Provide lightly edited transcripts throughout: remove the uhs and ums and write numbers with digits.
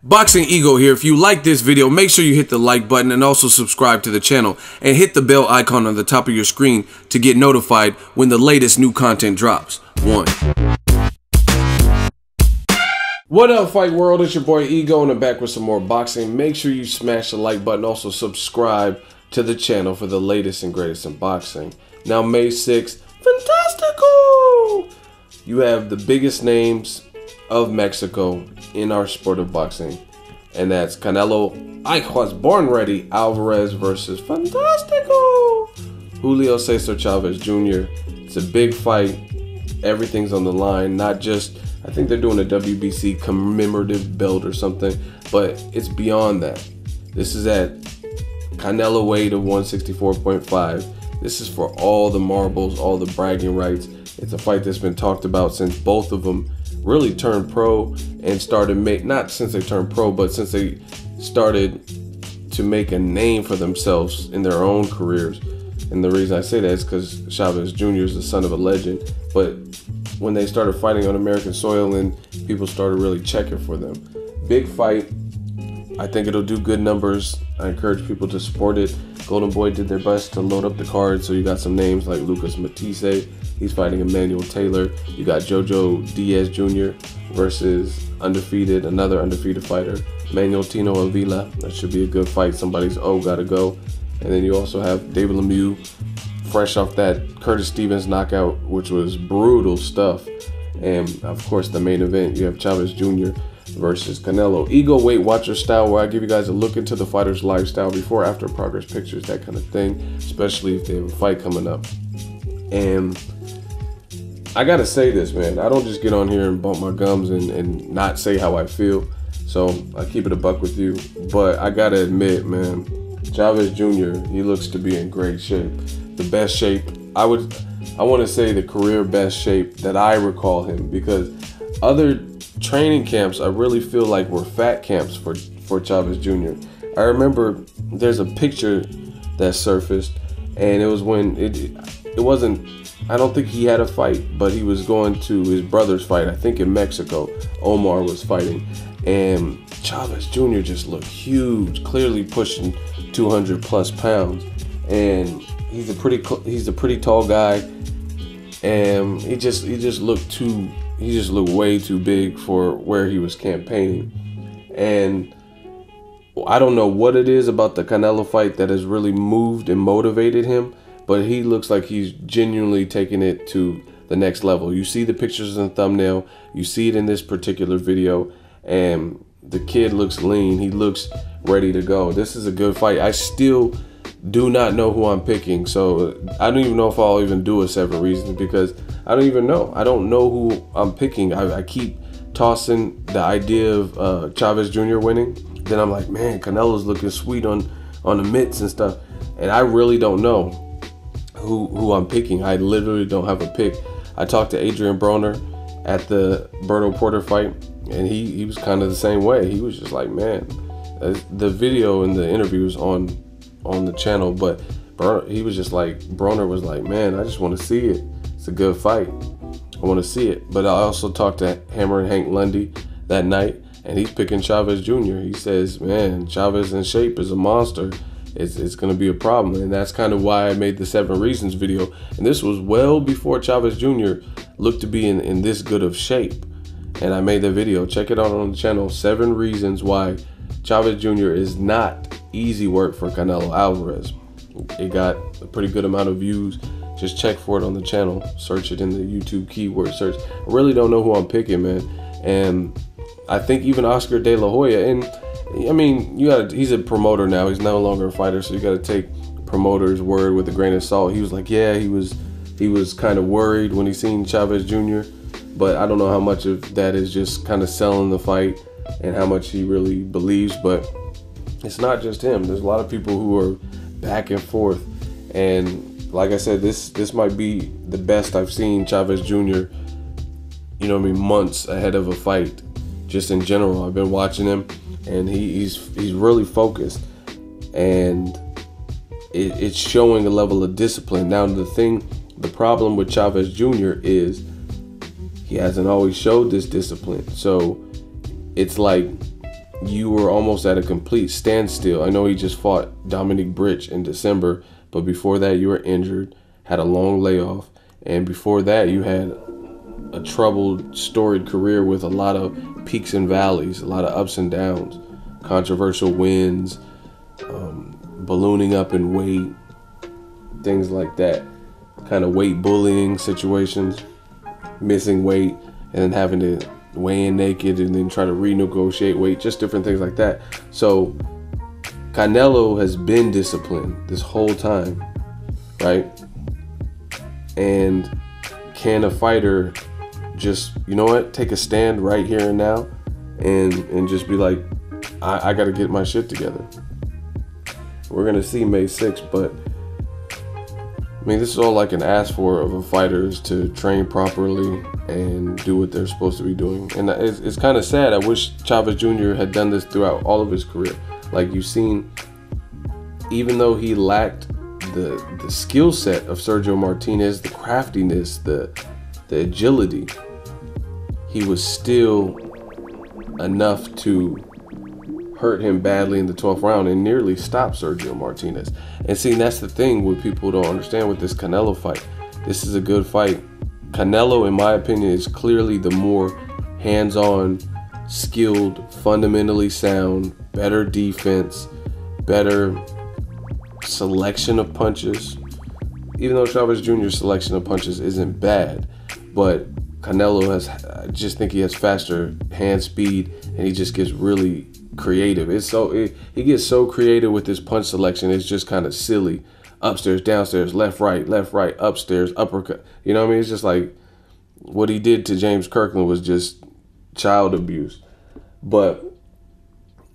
Boxing Ego here. If you like this video, make sure you hit the like button and also subscribe to the channel and hit the bell icon on the top of your screen to get notified when the latest new content drops. What up, fight world? It's your boy Ego and I'm back with some more boxing. Make sure you smash the like button, also subscribe to the channel for the latest and greatest in boxing. Now May 6th, fantastico! You have the biggest names of Mexico in our sport of boxing, and that's Canelo, I was born ready, Alvarez versus fantastico Julio Cesar Chavez Jr. It's a big fight. Everything's on the line. Not just, I think they're doing a WBC commemorative belt or something, but it's beyond that. This is at Canelo weight of 164.5. This is for all the marbles, all the bragging rights. It's a fight that's been talked about since both of them really turned pro and started not since they turned pro, but since they started to make a name for themselves in their own careers. And the reason I say that is because Chavez Jr. is the son of a legend. But when they started fighting on American soil and people started really checking for them. Big fight. I think it'll do good numbers. I encourage people to support it. Golden Boy did their best to load up the card, so you got some names like Lucas Matisse. He's fighting Emmanuel Taylor. You got Jojo Diaz Jr. versus another undefeated fighter, Manuel Tino Avila. That should be a good fight. Somebody's gotta go. And then you also have David Lemieux, fresh off that Curtis Stevens knockout, which was brutal stuff. And of course, the main event, you have Chavez Jr. versus Canelo. Ego Weight Watcher style, where I give you guys a look into the fighter's lifestyle, before, after progress pictures, that kind of thing, especially if they have a fight coming up. And I gotta say this, man, I don't just get on here and bump my gums and not say how I feel. So I keep it a buck with you. But I gotta admit, man, Chavez Jr., he looks to be in great shape. The best shape, I want to say the career best shape that I recall him, because other training camps I really feel like were fat camps for Chavez Jr. I remember there's a picture that surfaced, and it was when it wasn't, I don't think he had a fight, but he was going to his brother's fight, I think in Mexico. Omar was fighting, and Chavez Jr. just looked huge, clearly pushing 200 plus pounds, and he's a pretty tall guy, and he just looked way too big for where he was campaigning. And I don't know what it is about the Canelo fight that has really moved and motivated him, but he looks like he's genuinely taking it to the next level. You see the pictures in the thumbnail, you see it in this particular video, and the kid looks lean. He looks ready to go. This is a good fight. I still do not know who I'm picking, so I don't even know if I'll even do a 7 reasons, because I don't even know. I don't know who I'm picking. I keep tossing the idea of Chavez Jr. winning. Then I'm like, man, Canelo's looking sweet on the mitts and stuff, and I really don't know who I'm picking. I literally don't have a pick. I talked to Adrian Broner at the Berto Porter fight, and he was kind of the same way. He was just like, man, the video and the interview was on the channel, but he was just like, Broner was like, man, I just want to see it. It's a good fight. I want to see it. But I also talked to Hammer and Hank Lundy that night, and he's picking Chavez Jr. He says, man, Chavez in shape is a monster. It's going to be a problem. And that's kind of why I made the 7 reasons video. And this was well before Chavez Jr. looked to be in this good of shape. And I made the video. Check it out on the channel. 7 reasons why Chavez Jr. is not easy work for Canelo Alvarez. It got a pretty good amount of views. Just check for it on the channel. Search it in the YouTube keyword search. I really don't know who I'm picking, man. And I think even Oscar De La Hoya, and I mean, he's a promoter now. He's no longer a fighter, so you got to take promoter's word with a grain of salt. He was like, yeah, he was kind of worried when he seen Chavez Jr., but I don't know how much of that is just kind of selling the fight and how much he really believes. But it's not just him. There's a lot of people who are back and forth, and like I said, this might be the best I've seen Chavez Jr., you know what I mean, months ahead of a fight. Just in general, I've been watching him, and he's really focused, and it's showing a level of discipline. Now the problem with Chavez Jr. is he hasn't always showed this discipline. So it's like you were almost at a complete standstill. I know he just fought Dominic Britch in December, but before that you were injured, had a long layoff, and before that you had a troubled, storied career with a lot of peaks and valleys, a lot of ups and downs, controversial wins, ballooning up in weight, things like that, kind of weight bullying situations, missing weight and then having to weigh in naked and then try to renegotiate weight, just different things like that. So Canelo has been disciplined this whole time, right? And can a fighter just, you know what, take a stand right here and now and just be like, I got to get my shit together? We're going to see May 6th, but I mean, this is all I can ask for of a fighter, is to train properly and do what they're supposed to be doing. And it's kind of sad. I wish Chavez Jr. had done this throughout all of his career. Like, you've seen, even though he lacked the skill set of Sergio Martinez, the craftiness, the agility, he was still enough to hurt him badly in the 12th round and nearly stop Sergio Martinez. And see, that's the thing what people don't understand with this Canelo fight. This is a good fight. Canelo, in my opinion, is clearly the more hands-on, skilled, fundamentally sound, better defense, better selection of punches. Even though Chavez Jr.'s selection of punches isn't bad, but Canelo I just think he has faster hand speed, and he just gets really creative. He gets so creative with his punch selection. It's just kind of silly. Upstairs, downstairs, left, right, upstairs, uppercut. You know what I mean? It's just like what he did to James Kirkland was just child abuse. But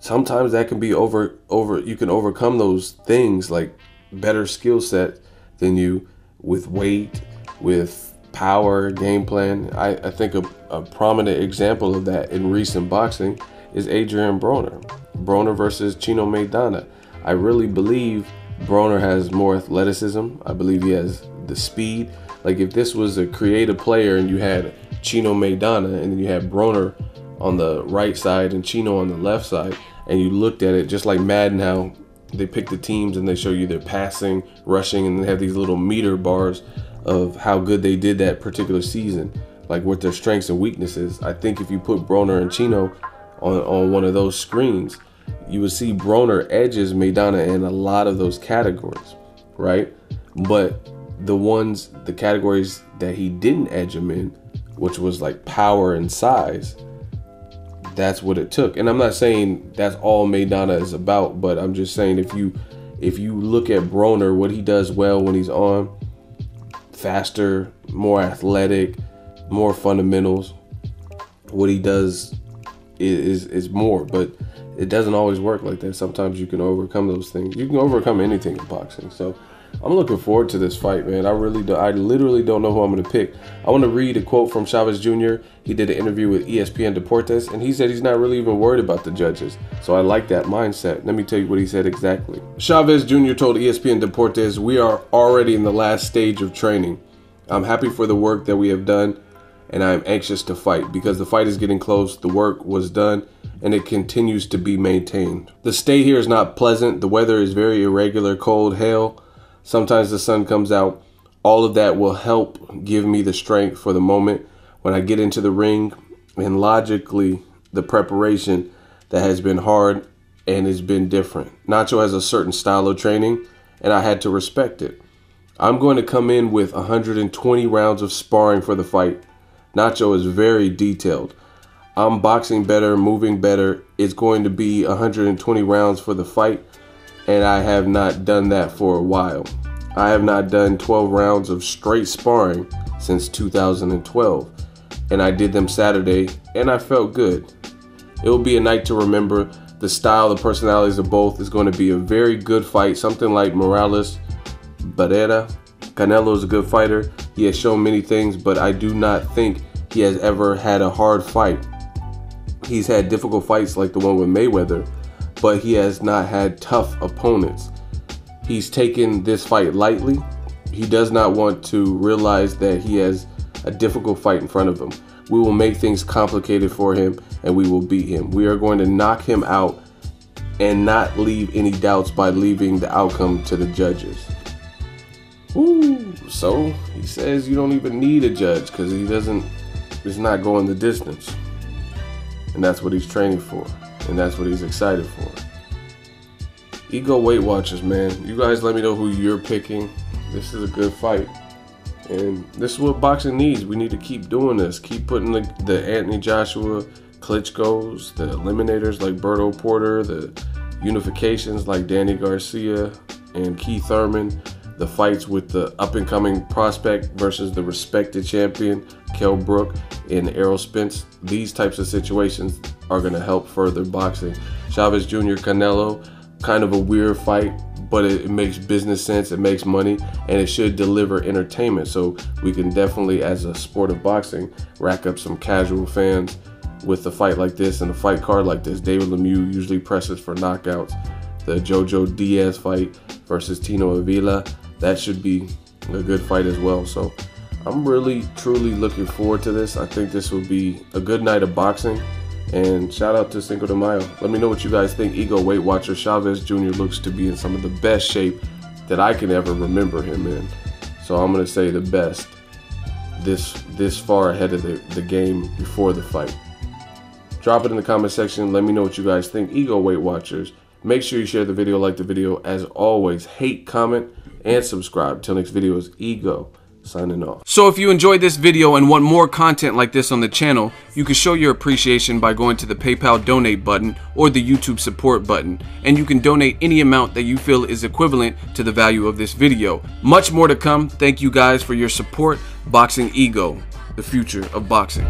sometimes that can be you can overcome those things, like better skill set than you, with weight, with power, game plan. I think a prominent example of that in recent boxing is Adrian Broner versus Chino Maidana. I really believe Broner has more athleticism. I believe he has the speed. Like, if this was a creative player and you had Chino Maidana and then you had Broner on the right side and Chino on the left side, and you looked at it just like Madden, how they pick the teams and they show you their passing, rushing, and they have these little meter bars of how good they did that particular season, like what their strengths and weaknesses. I think if you put Broner and Chino on one of those screens, you would see Broner edges Maidana in a lot of those categories, right? But the categories that he didn't edge him in, which was like power and size, that's what it took. And I'm not saying that's all Maidana is about, but I'm just saying if you look at Broner, what he does well when he's on, faster, more athletic, more fundamentals, what he does is more, but it doesn't always work like that. Sometimes you can overcome those things. You can overcome anything in boxing. So I'm looking forward to this fight, man. I literally don't know who I'm going to pick. I want to read a quote from Chavez Jr. He did an interview with ESPN Deportes, and he said he's not really even worried about the judges. So I like that mindset. Let me tell you what he said exactly. Chavez Jr. told ESPN Deportes, "We are already in the last stage of training. I'm happy for the work that we have done, and I'm anxious to fight because the fight is getting close. The work was done, and it continues to be maintained. The stay here is not pleasant. The weather is very irregular, cold, hail. Sometimes the sun comes out. All of that will help give me the strength for the moment when I get into the ring, and logically, the preparation that has been hard and has been different. Nacho has a certain style of training, and I had to respect it. I'm going to come in with 120 rounds of sparring for the fight. Nacho is very detailed. I'm boxing better, moving better. It's going to be 120 rounds for the fight, and I have not done that for a while. I have not done 12 rounds of straight sparring since 2012, and I did them Saturday, and I felt good. It will be a night to remember. The style, the personalities of both is going to be a very good fight, something like Morales Barrera. Canelo is a good fighter. He has shown many things, but I do not think he has ever had a hard fight. He's had difficult fights like the one with Mayweather, but he has not had tough opponents. He's taken this fight lightly. He does not want to realize that he has a difficult fight in front of him. We will make things complicated for him, and we will beat him. We are going to knock him out and not leave any doubts by leaving the outcome to the judges. Ooh, so he says you don't even need a judge because he's not going the distance. And that's what he's training for. And that's what he's excited for. Ego Weight Watchers, man. You guys let me know who you're picking. This is a good fight. And this is what boxing needs. We need to keep doing this. Keep putting the Anthony Joshua, Klitschko's, the eliminators like Berto Porter, the unifications like Danny Garcia and Keith Thurman, the fights with the up-and-coming prospect versus the respected champion, Kell Brook and Errol Spence. These types of situations are going to help further boxing. Chavez Jr., Canelo, kind of a weird fight, but it makes business sense, it makes money, and it should deliver entertainment. So we can definitely, as a sport of boxing, rack up some casual fans with a fight like this and a fight card like this. David Lemieux usually presses for knockouts. The Jojo Diaz fight versus Tino Avila, that should be a good fight as well. So I'm really, truly looking forward to this. I think this will be a good night of boxing. And shout out to Cinco de Mayo. Let me know what you guys think. Ego Weight Watcher Chavez Jr. looks to be in some of the best shape that I can ever remember him in. So I'm going to say the best this far ahead of the game before the fight. Drop it in the comment section. Let me know what you guys think. Ego Weight Watchers. Make sure you share the video, like the video. As always, hate, comment, and subscribe. Till next video is Ego signing off. So if you enjoyed this video and want more content like this on the channel, you can show your appreciation by going to the PayPal donate button or the YouTube support button, and you can donate any amount that you feel is equivalent to the value of this video. Much more to come. Thank you guys for your support. Boxing Ego, the future of boxing.